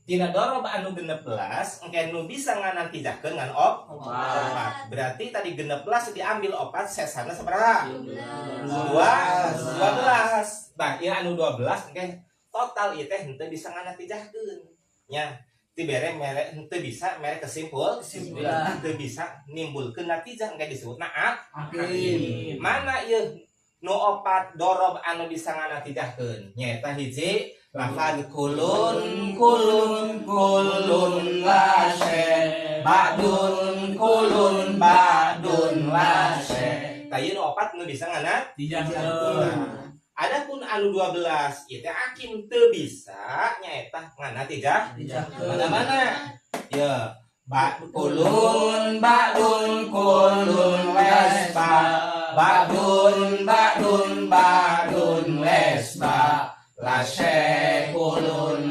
Tina dorob anu 16 engke nu bisa nganantijahkeun ngan opat. Berarti tadi 16 diambil opat sesana sabaraha? 12. Nah, ieu anu 12 engke total ieu teh henteu bisa nganantijahkeun. Nya, ti bere mere henteu bisa mere kesimpulan, henteu bisa nimbulkeun natijah engke disebutna akhir. Mana ieu nu opat dorob anu bisa nganantijahkeun? Nyaeta hiji lafad kulun lase ba'dun lase. Tah ieu nu opat nu bisa nganantijahkeun. Adapun anu 12 ieu teh akin teu bisa nyaeta nganantijahkeun. Mana? Ya, kulun lesba ba'dun lesba lase kulun